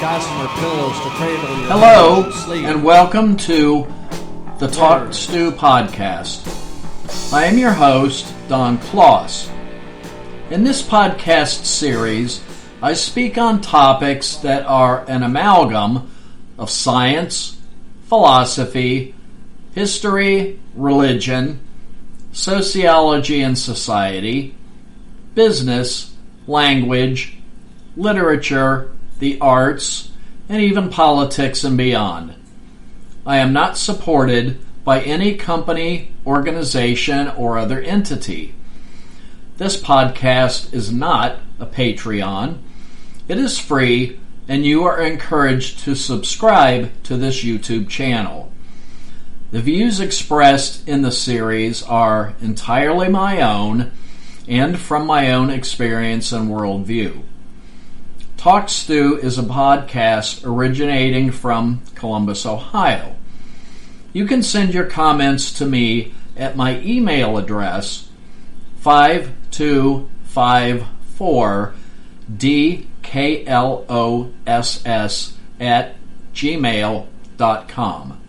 gossamer pillows to cradle your Hello, to sleep. and welcome to the Talk Stew podcast. I am your host, Don Kloss. In this podcast series, I speak on topics that are an amalgam of science, philosophy, history, religion, sociology and society, business, language, literature, the arts, and even politics and beyond. I am not supported by any company, organization, or other entity. This podcast is not a Patreon. It is free, and you are encouraged to subscribe to this YouTube channel. The views expressed in the series are entirely my own and from my own experience and worldview. Talk Stew is a podcast originating from Columbus, Ohio. You can send your comments to me at my email address, 5254dkloss@gmail.com.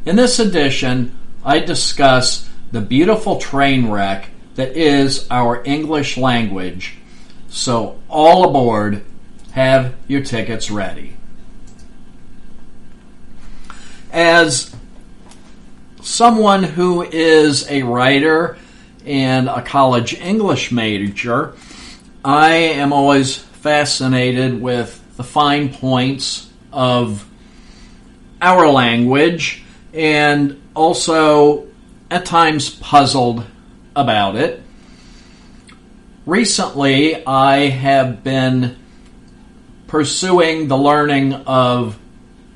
In this edition, I discuss the beautiful train wreck that is our English language. So all aboard, have your tickets ready. As someone who is a writer and a college English major, I am always fascinated with the fine points of our language and also at times puzzled about it. Recently, I have been pursuing the learning of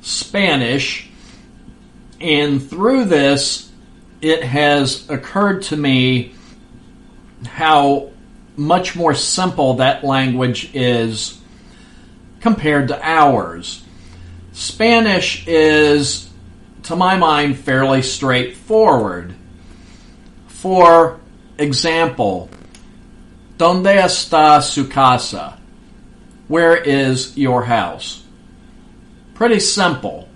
Spanish, and through this, it has occurred to me how much more simple that language is compared to ours. Spanish is, to my mind, fairly straightforward. For example, ¿Dónde está su casa? Where is your house? Pretty simple.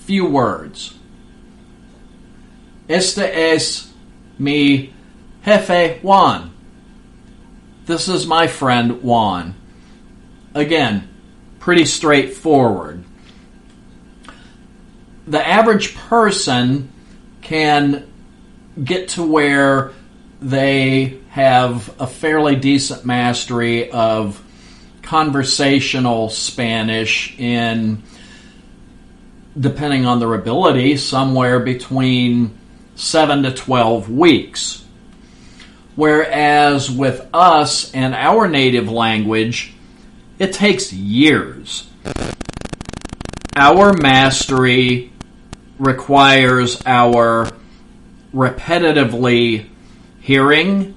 Few words. Este es mi jefe Juan. This is my friend Juan. Again, pretty straightforward. The average person can get to where they have a fairly decent mastery of conversational Spanish in, depending on their ability, somewhere between 7 to 12 weeks. Whereas with us and our native language, it takes years. Our mastery requires our repetitively hearing,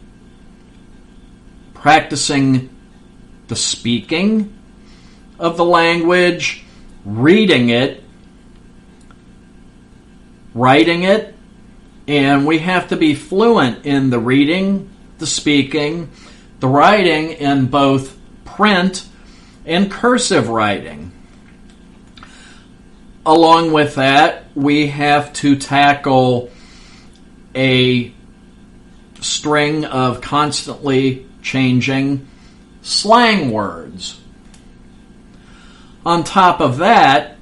practicing the speaking of the language, reading it, writing it, and we have to be fluent in the reading, the speaking, the writing in both print and cursive writing. Along with that, we have to tackle a string of constantly changing slang words. On top of that,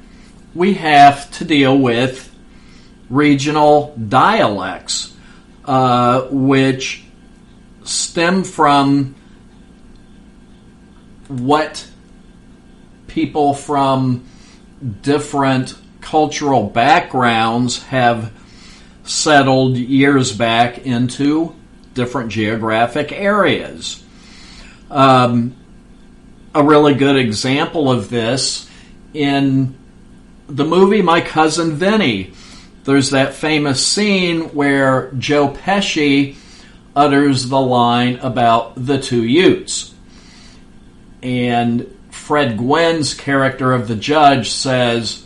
we have to deal with regional dialects, which stem from what people from different cultural backgrounds have settled years back into different geographic areas. A really good example of this, in the movie My Cousin Vinny, there's that famous scene where Joe Pesci utters the line about the two Utes. And Fred Gwynne's character of the judge says,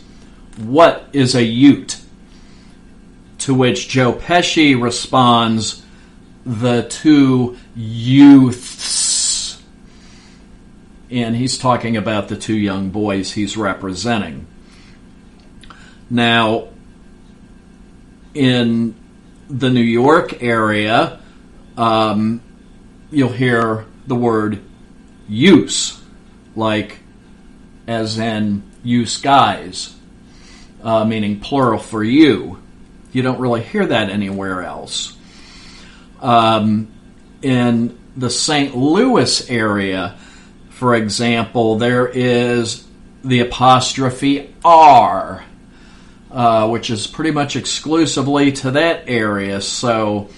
"What is a Ute?" To which Joe Pesci responds, "The two youths." And he's talking about the two young boys he's representing. Now, in the New York area, you'll hear the word use, like as in use guys, meaning plural for you. You don't really hear that anywhere else. In the St. Louis area, for example, there is the apostrophe R, which is pretty much exclusively to that area. So,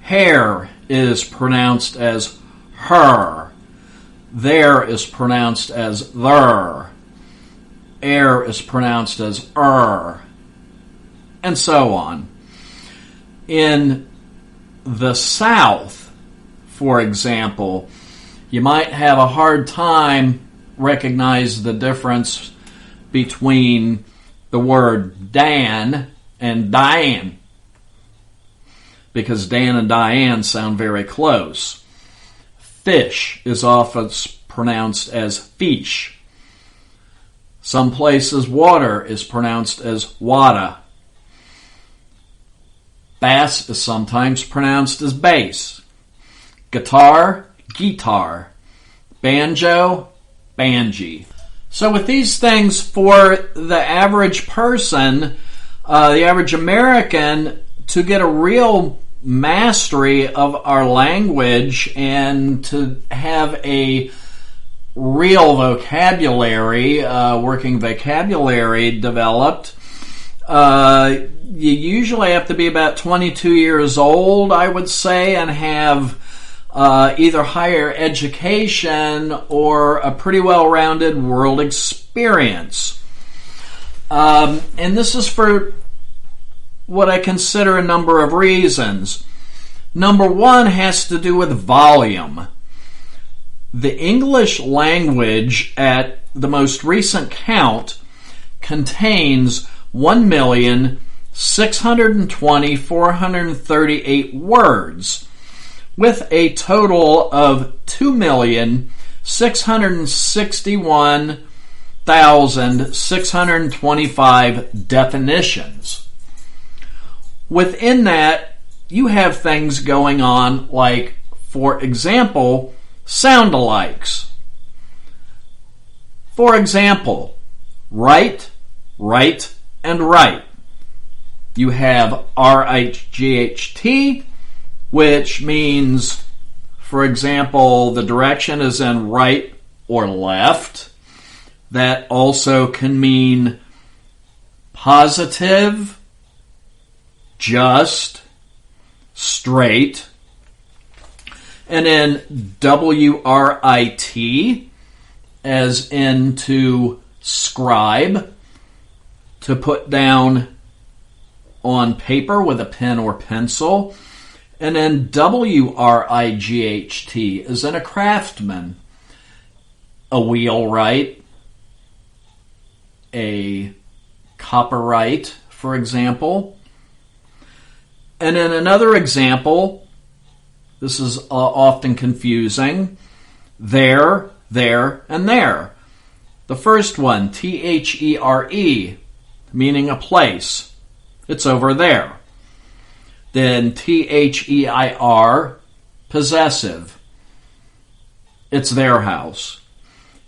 hair is pronounced as her. There is pronounced as there. Air is pronounced as and so on. In the South, for example, you might have a hard time recognizing the difference between the word Dan and Diane, because Dan and Diane sound very close. Fish is often pronounced as fish. Some places water is pronounced as wada. Bass is sometimes pronounced as bass. Guitar, guitar. Banjo, banji. So with these things, for the average person, the average American, to get a real mastery of our language and to have a real vocabulary, working vocabulary developed, you usually have to be about 22 years old, I would say, and have either higher education or a pretty well-rounded world experience. And this is for what I consider a number of reasons. Number one has to do with volume. The English language, at the most recent count, contains 1,620,438 words, with a total of 2,661,625 definitions. Within that, you have things going on like, for example, sound-alikes. For example, right, right, and right. You have R-I-G-H-T, which means, for example, the direction is in right or left. That also can mean positive, just, straight. And then W-R-I-T, as in to scribe, to put down on paper with a pen or pencil. And then W-R-I-G-H-T, as in a craftsman, a wheelwright, a copyright, for example. And in another example, this is often confusing, there, and there. The first one, T-H-E-R-E, meaning a place. It's over there. Then T-H-E-I-R, possessive. It's their house.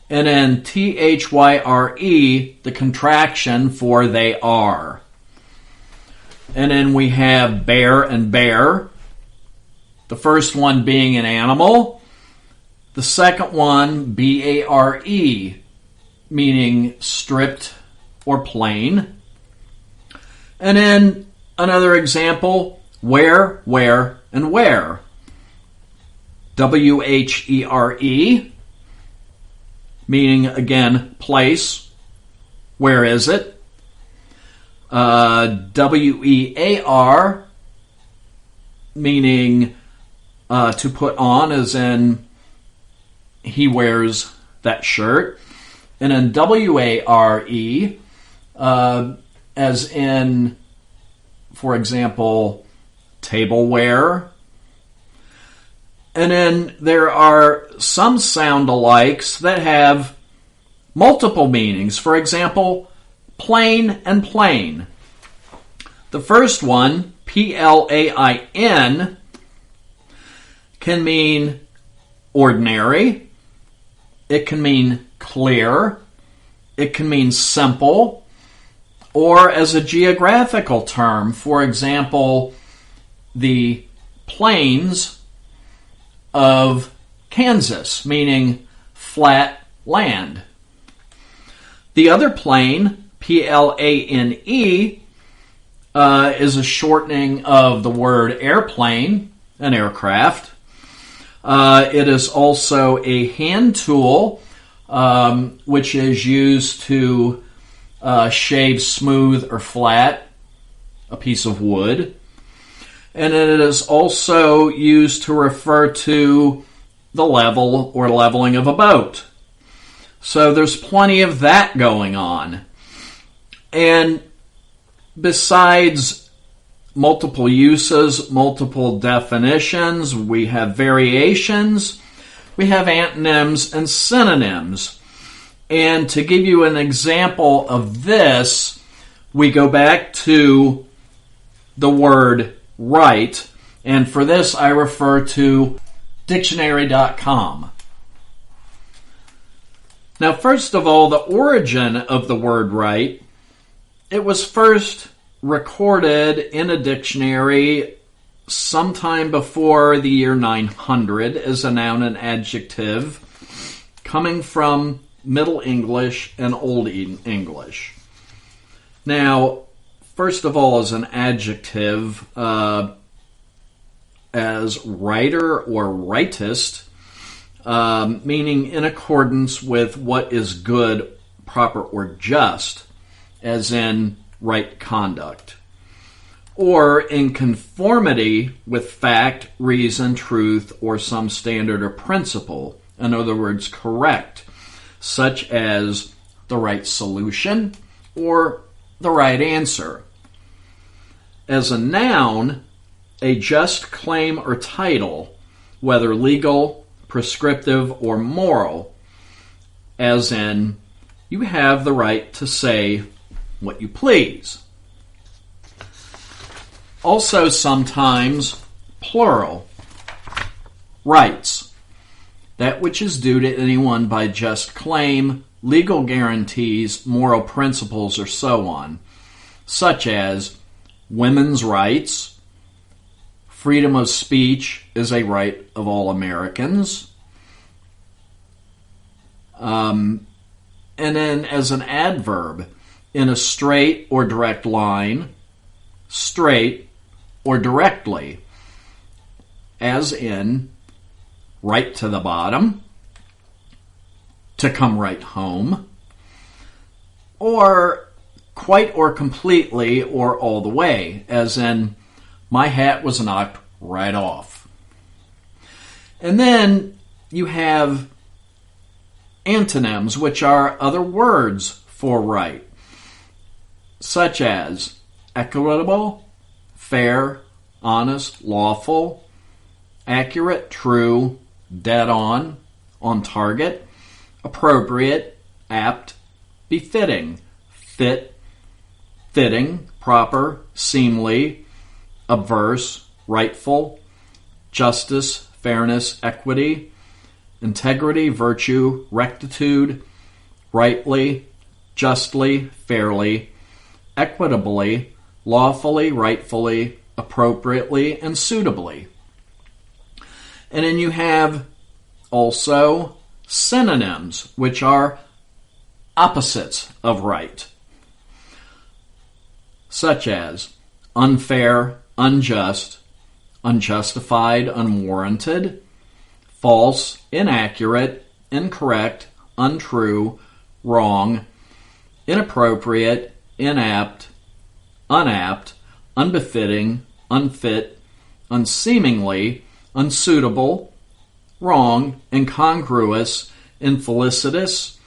And then T-H-Y-R-E, the contraction for they are. And then we have bear and bear. The first one being an animal. The second one, B-A-R-E, meaning stripped or plain. And then another example, where, and where. W-H-E-R-E, meaning, again, place. Where is it? W-E-A-R, meaning to put on, as in he wears that shirt. And then W-A-R-E, as in, for example, tableware. And then there are some sound-alikes that have multiple meanings. For example, plain and plain. The first one, plain, can mean ordinary. It can mean clear. It can mean simple. Or as a geographical term, for example, the plains of Kansas, meaning flat land. The other plain, plane, is a shortening of the word airplane, an aircraft. It is also a hand tool, which is used to shave smooth or flat a piece of wood. And it is also used to refer to the level or leveling of a boat. So there's plenty of that going on. And besides multiple uses, multiple definitions, we have variations, we have antonyms and synonyms. And to give you an example of this, we go back to the word right, and for this I refer to dictionary.com. Now, first of all, the origin of the word right, it was first recorded in a dictionary sometime before the year 900 as a noun and adjective, coming from Middle English and Old English. Now, first of all, as an adjective, as writer or rightist, meaning in accordance with what is good, proper, or just, as in right conduct, or in conformity with fact, reason, truth, or some standard or principle, in other words, correct, such as the right solution or the right answer. As a noun, a just claim or title, whether legal, prescriptive, or moral, as in, you have the right to say what you please. Also sometimes plural, rights, that which is due to anyone by just claim, legal guarantees, moral principles, or so on, such as women's rights, freedom of speech is a right of all Americans. And then as an adverb, in a straight or direct line, straight or directly, as in right to the bottom, to come right home, or quite or completely or all the way, as in my hat was knocked right off. And then you have antonyms, which are other words for right, such as equitable, fair, honest, lawful, accurate, true, dead on target, appropriate, apt, befitting, fit, fitting, proper, seemly, obverse, rightful, justice, fairness, equity, integrity, virtue, rectitude, rightly, justly, fairly, equitably, lawfully, rightfully, appropriately, and suitably. And then you have also synonyms, which are opposites of right, such as unfair, unjust, unjustified, unwarranted, false, inaccurate, incorrect, untrue, wrong, inappropriate, inapt, unapt, unbefitting, unfit, unseemingly, unsuitable, wrong, incongruous, infelicitous,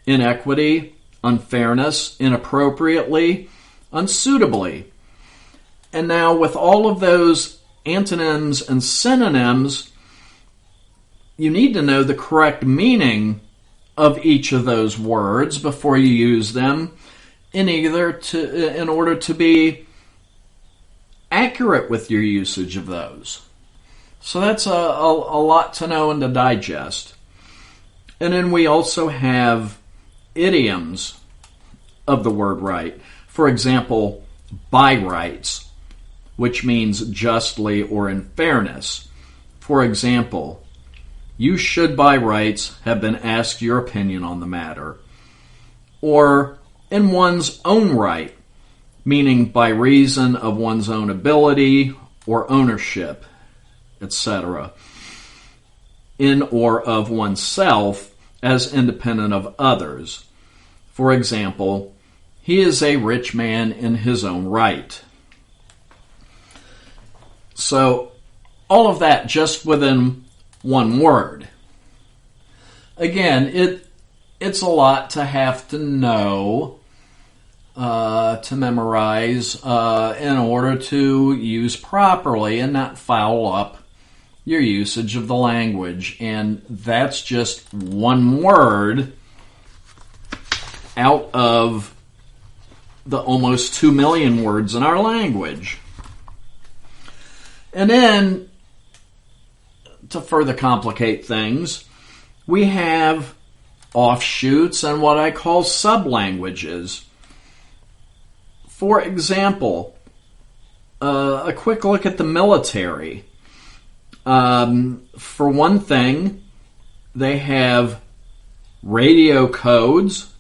inequity, unfairness, inappropriately, unsuitably. And now with all of those antonyms and synonyms, you need to know the correct meaning of each of those words before you use them in order to be accurate with your usage of those. So that's a lot to know and to digest. And then we also have idioms of the word right. For example, by rights, which means justly or in fairness. For example, you should by rights have been asked your opinion on the matter. Or in one's own right, meaning by reason of one's own ability or ownership, etc. In or of oneself as independent of others. For example, he is a rich man in his own right. So, all of that just within one word. Again, it's a lot to have to know, to memorize, in order to use properly and not foul up your usage of the language. And that's just one word out of the almost 2 million words in our language. And then, to further complicate things, we have offshoots and what I call sublanguages. For example, a quick look at the military. For one thing, they have radio codes,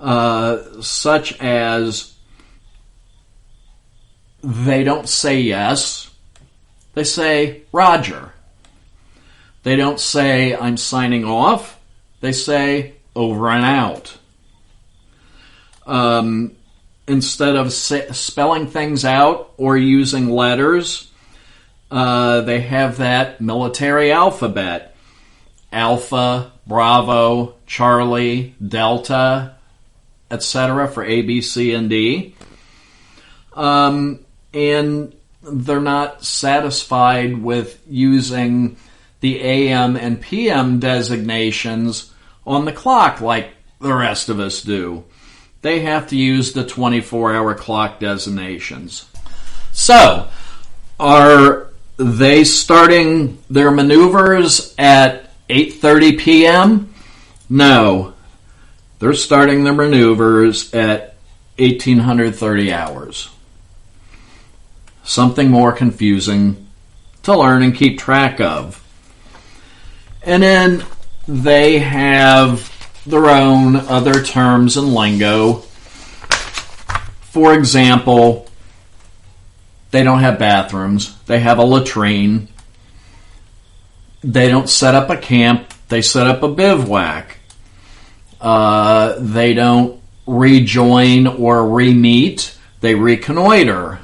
such as they don't say yes, they say Roger. They don't say I'm signing off, they say over and out. Instead of spelling things out or using letters, they have that military alphabet. Alpha, Bravo, Charlie, Delta, etc. for A, B, C, and D. And they're not satisfied with using the AM and PM designations on the clock like the rest of us do. They have to use the 24-hour clock designations. So, are they starting their maneuvers at 8:30 p.m.? No. They're starting their maneuvers at 1830 hours. Something more confusing to learn and keep track of. And then they have their own other terms and lingo. For example, they don't have bathrooms. They have a latrine. They don't set up a camp. They set up a bivouac. They don't rejoin or re-meet. They reconnoiter.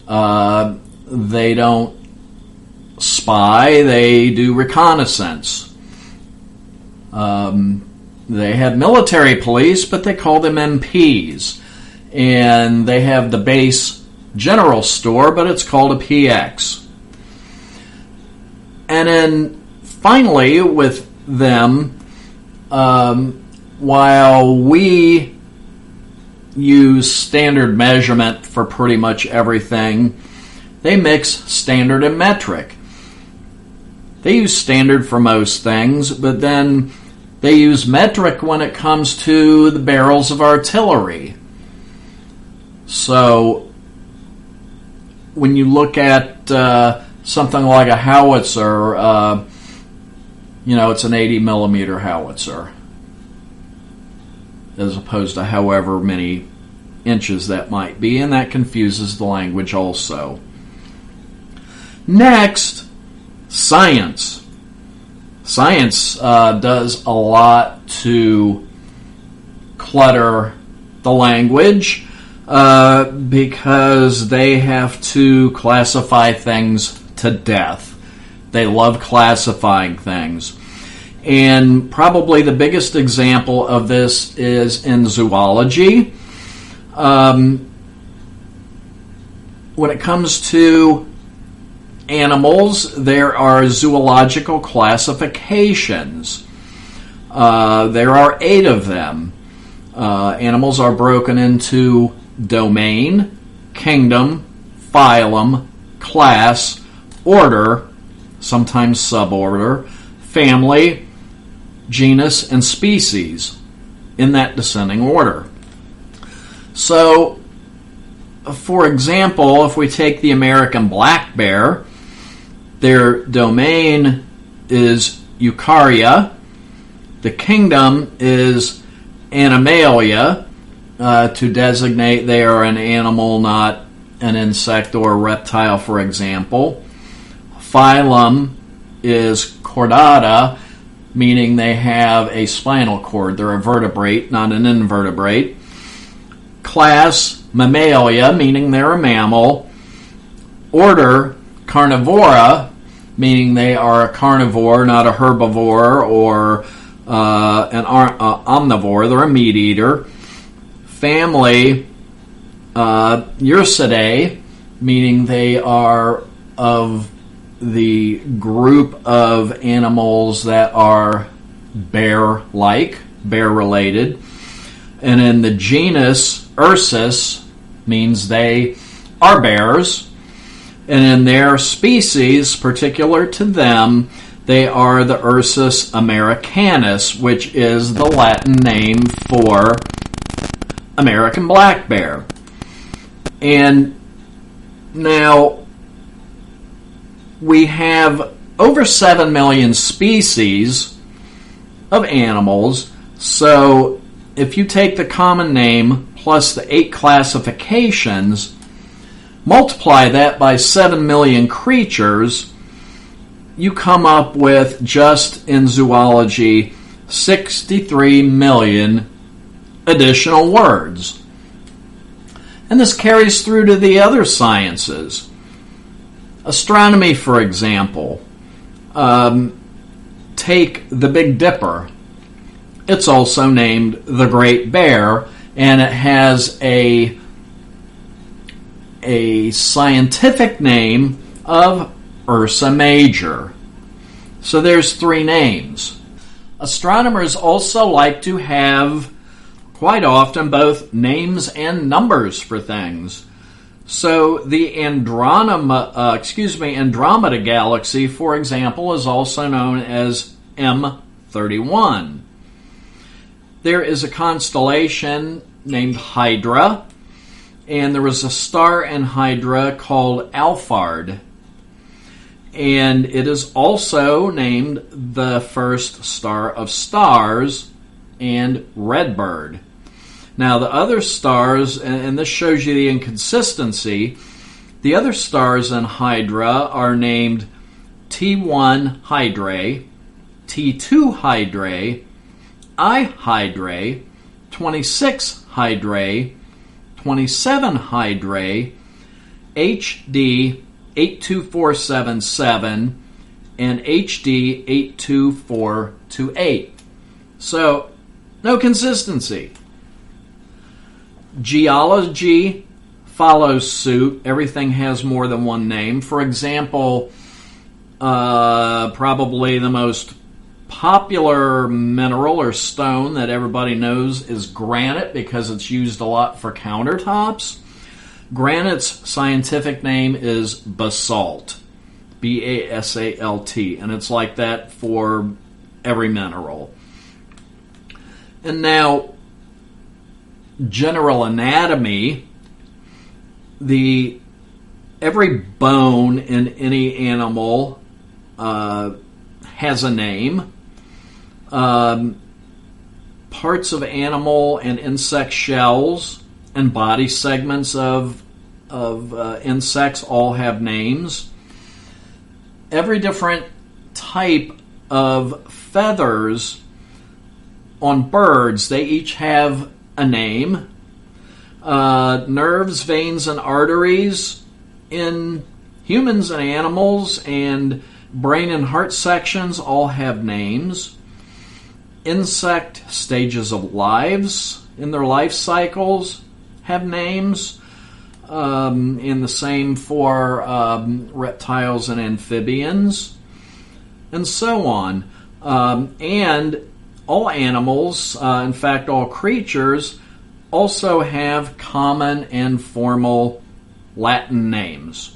They don't spy. They do reconnaissance. They have military police, but they call them MPs. And they have the base general store, but it's called a PX. And then finally with them, while we use standard measurement for pretty much everything, they mix standard and metric. They use standard for most things, but then they use metric when it comes to the barrels of artillery. So when you look at something like a howitzer, it's an 80 millimeter howitzer, as opposed to however many inches that might be, and that confuses the language also. Next, science. Science does a lot to clutter the language because they have to classify things to death. They love classifying things. And probably the biggest example of this is in zoology. When it comes to Animals, there are zoological classifications. There are 8 of them. Animals are broken into domain, kingdom, phylum, class, order, sometimes suborder, family, genus, and species, in that descending order. So, for example, if we take the American black bear, their domain is Eukarya. The kingdom is Animalia, to designate they are an animal, not an insect or a reptile, for example. Phylum is Chordata, meaning they have a spinal cord. They're a vertebrate, not an invertebrate. Class, Mammalia, meaning they're a mammal. Order, Carnivora, meaning they are a carnivore, not a herbivore or an omnivore. They're a meat eater. Family, Ursidae, meaning they are of the group of animals that are bear-like, bear-related. And in the genus, Ursus, means they are bears. And in their species, particular to them, they are the Ursus americanus, which is the Latin name for American black bear. And now we have over 7 million species of animals. So if you take the common name plus the 8 classifications, multiply that by 7 million creatures, you come up with, just in zoology, 63 million additional words. And this carries through to the other sciences. Astronomy, for example. Take the Big Dipper. It's also named the Great Bear, and it has a scientific name of Ursa Major. So there's 3 names. Astronomers also like to have, quite often, both names and numbers for things. So the Andromeda Galaxy, for example, is also known as M31. There is a constellation named Hydra, and there was a star in Hydra called Alphard. And it is also named the first star of stars and Redbird. Now, the other stars, and this shows you the inconsistency, the other stars in Hydra are named T1 Hydrae, T2 Hydrae, I Hydrae, 26 Hydrae, 27 Hydrae, HD 82477, and HD 82428. So, no consistency. Geology follows suit. Everything has more than one name. For example, probably the most popular mineral or stone that everybody knows is granite, because it's used a lot for countertops. Granite's scientific name is basalt, B-A-S-A-L-T, and it's like that for every mineral. And now, general anatomy, every bone in any animal has a name. Parts of animal and insect shells and body segments of insects all have names. Every different type of feathers on birds, they each have a name. Nerves, veins, and arteries in humans and animals, and brain and heart sections all have names. Insect stages of lives in their life cycles have names. and the same for reptiles and amphibians, and so on. And all animals, in fact all creatures, also have common and formal Latin names.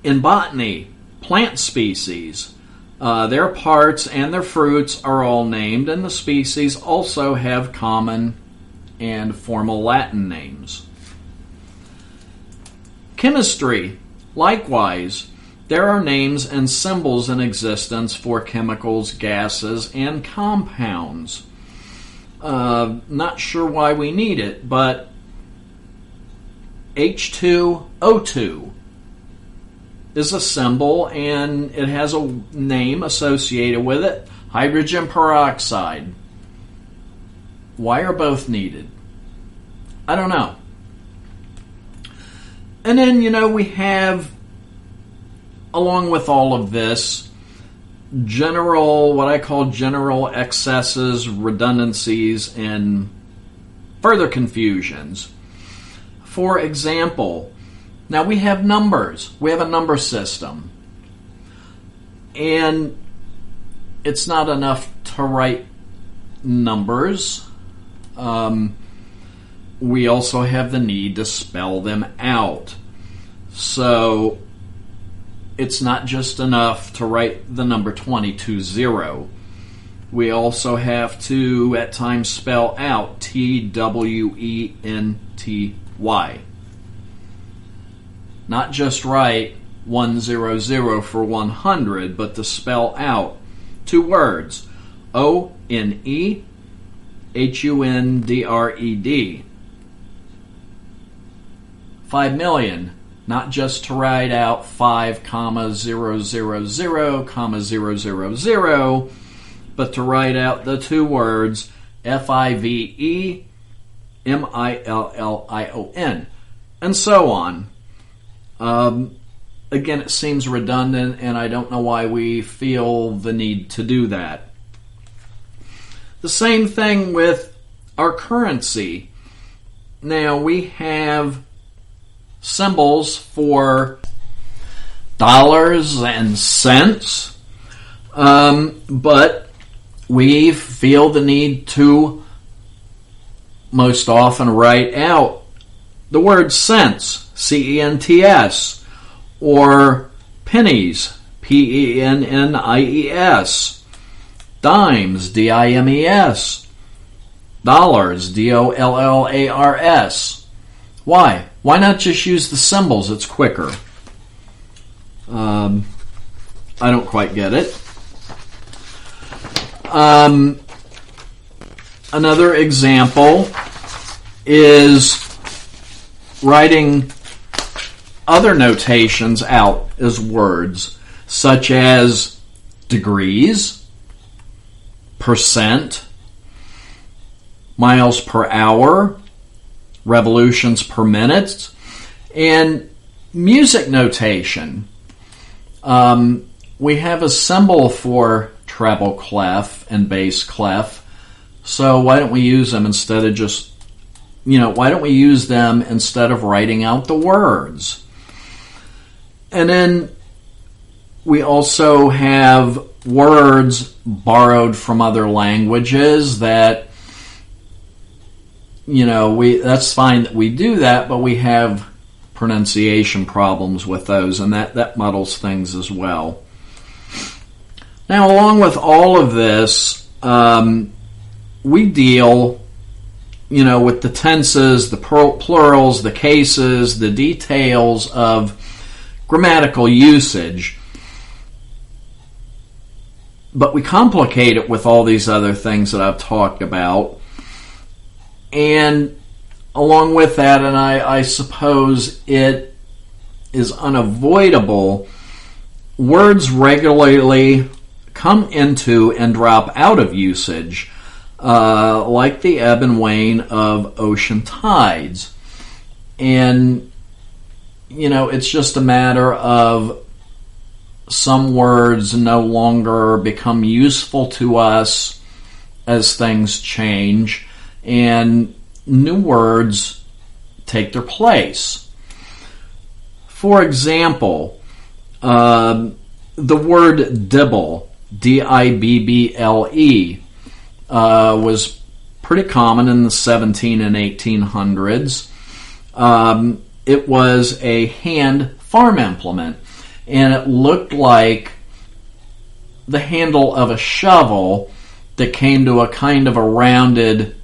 In botany, plant species, their parts and their fruits are all named, and the species also have common and formal Latin names. Chemistry, likewise, there are names and symbols in existence for chemicals, gases, and compounds. Not sure why we need it, but H2O2 is a symbol, and it has a name associated with it, hydrogen peroxide. Why are both needed? I don't know. And then, we have, along with all of this, what I call general excesses, redundancies, and further confusions. For example, now we have numbers. We have a number system. And it's not enough to write numbers. We also have the need to spell them out. So it's not just enough to write the number 20. We also have to at times spell out TWENTY. Not just write 100 for 100, but to spell out two words, ONEHUNDRED. 5 million, not just to write out 5,000,000, but to write out the two words FIVEMILLION, and so on. Again, it seems redundant, and I don't know why we feel the need to do that. The same thing with our currency. Now, we have symbols for dollars and cents, but we feel the need to most often write out the word cents, CENTS, or pennies, PENNIES, dimes, DIMES, dollars, DOLLARS. Why? Why not just use the symbols? It's quicker. I don't quite get it. Another example is writing other notations out as words, such as degrees, percent, miles per hour, revolutions per minute, and music notation. We have a symbol for treble clef and bass clef, so why don't we use them instead of writing out the words? And then we also have words borrowed from other languages that, that's fine that we do that, but we have pronunciation problems with those, and that muddles things as well. Now, along with all of this, we deal, with the tenses, the plurals, the cases, the details of grammatical usage. But we complicate it with all these other things that I've talked about. And along with that, and I suppose it is unavoidable, words regularly come into and drop out of usage, like the ebb and wane of ocean tides. And, it's just a matter of some words no longer become useful to us as things change, and new words take their place. For example, the word dibble, D-I-B-B-L-E, was pretty common in the 17 and 1800s. It was a hand farm implement, and it looked like the handle of a shovel that came to a kind of a rounded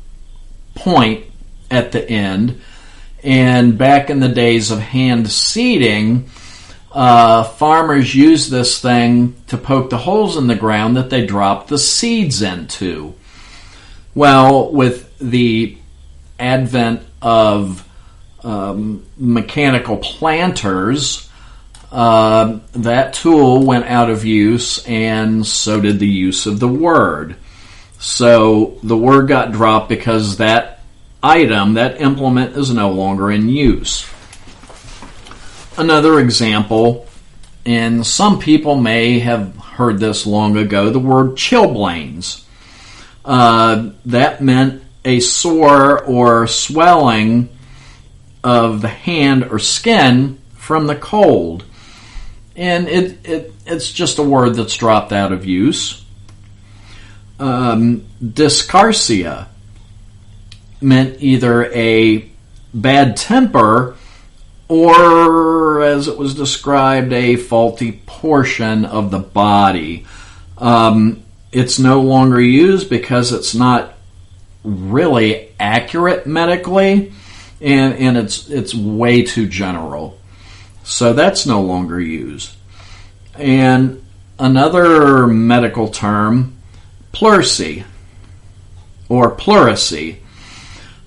point at the end. And back in the days of hand seeding, farmers used this thing to poke the holes in the ground that they dropped the seeds into. Well, with the advent of mechanical planters, that tool went out of use, and so did the use of the word. So the word got dropped because that item, that implement, is no longer in use. Another example, and some people may have heard this long ago, the word chilblains. That meant a sore or swelling of the hand or skin from the cold. And it's just a word that's dropped out of use. Dyscarsia meant either a bad temper or, as it was described, a faulty portion of the body. It's no longer used because it's not really accurate medically, and it's way too general. So that's no longer used. And another medical term, pleurisy or pleurisy.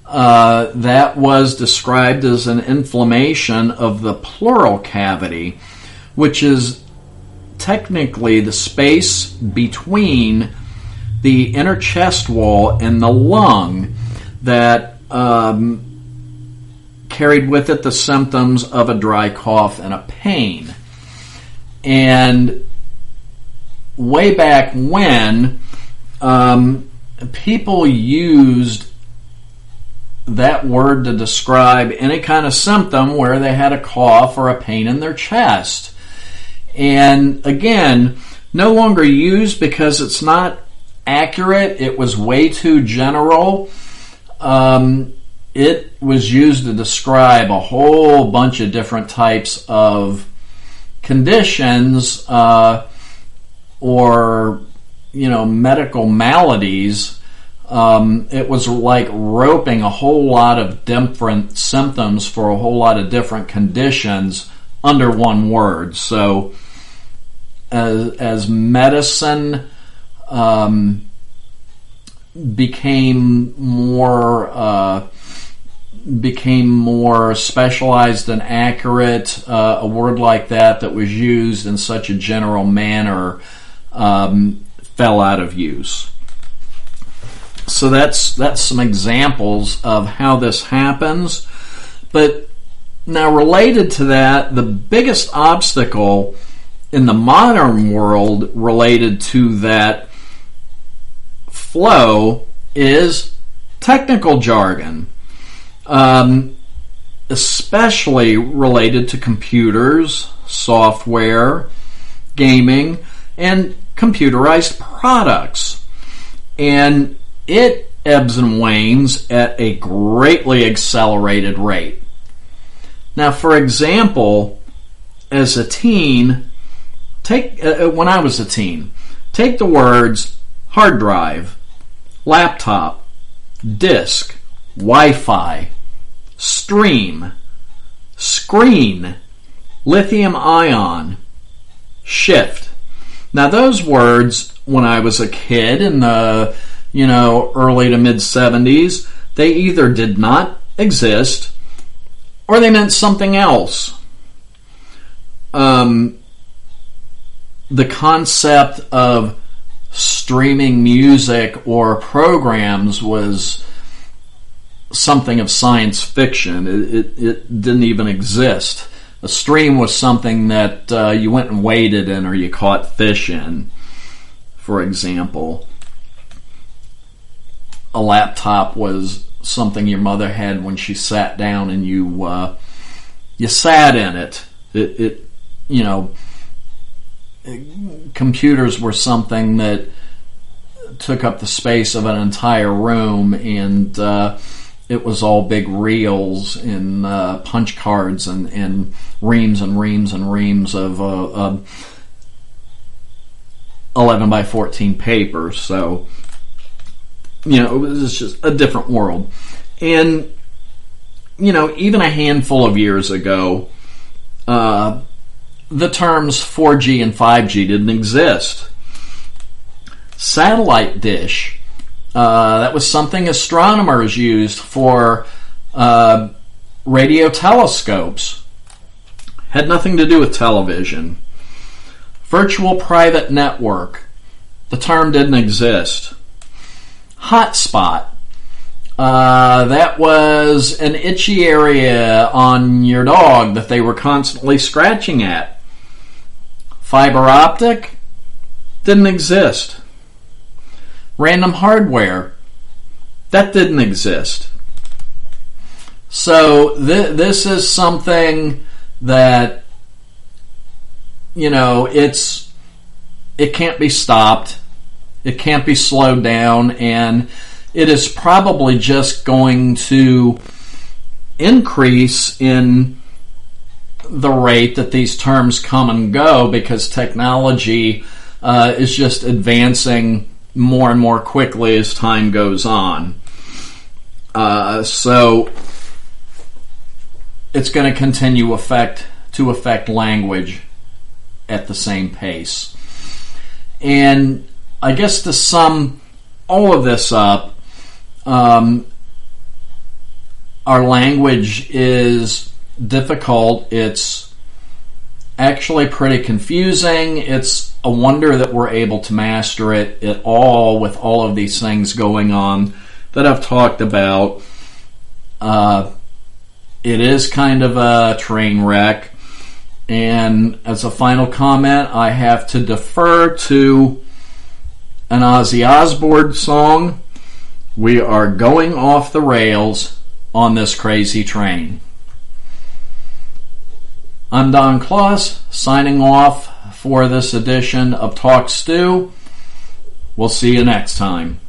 That was described as an inflammation of the pleural cavity, which is technically the space between the inner chest wall and the lung that carried with it the symptoms of a dry cough and a pain. And way back when, people used that word to describe any kind of symptom where they had a cough or a pain in their chest. And again, no longer used because it's not accurate. It was way too general. It was used to describe a whole bunch of different types of conditions or medical maladies. It was like roping a whole lot of different symptoms for a whole lot of different conditions under one word. So as medicine became more specialized and accurate, a word like that was used in such a general manner fell out of use. So that's some examples of how this happens. But now, related to that, the biggest obstacle in the modern world related to that flow is technical jargon, especially related to computers, software, gaming, and computerized products. And it ebbs and wanes at a greatly accelerated rate. Now, for example, as a teen, when I was a teen, take the words hard drive, laptop, disk, Wi-Fi, stream, screen, lithium ion, shift. Now, those words, when I was a kid in the early to mid 70s, they either did not exist or they meant something else. The concept of streaming music or programs was something of science fiction. It didn't even exist. A stream was something that you went and waded in or you caught fish in, for example. A laptop was something your mother had when she sat down and you sat in it. It computers were something that took up the space of an entire room, and it was all big reels and punch cards and reams and reams and reams of 11 by 14 paper. So, it was just a different world. And, even a handful of years ago, the terms 4G and 5G didn't exist. Satellite dish, that was something astronomers used for radio telescopes. Had nothing to do with television. Virtual private network, the term didn't exist. Hotspot, that was an itchy area on your dog that they were constantly scratching at. Fiber optic, didn't exist. Random hardware, that didn't exist. So this is something that, it can't be stopped. It can't be slowed down, and it is probably just going to increase in the rate that these terms come and go, because technology is just advancing more and more quickly as time goes on. So it's going to continue to affect language at the same pace. And I guess to sum all of this up, our language is difficult. It's actually pretty confusing. It's a wonder that we're able to master it at all with all of these things going on that I've talked about. It is kind of a train wreck. And as a final comment, I have to defer to an Ozzy Osbourne song. We are going off the rails on this crazy train. I'm Don Kloss, signing off for this edition of Talk Stew. We'll see you next time.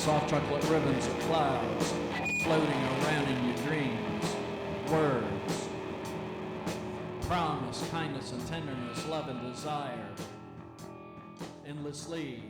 soft chocolate ribbons of clouds floating around in your dreams. Words. Promise, kindness and tenderness, love and desire. Endlessly.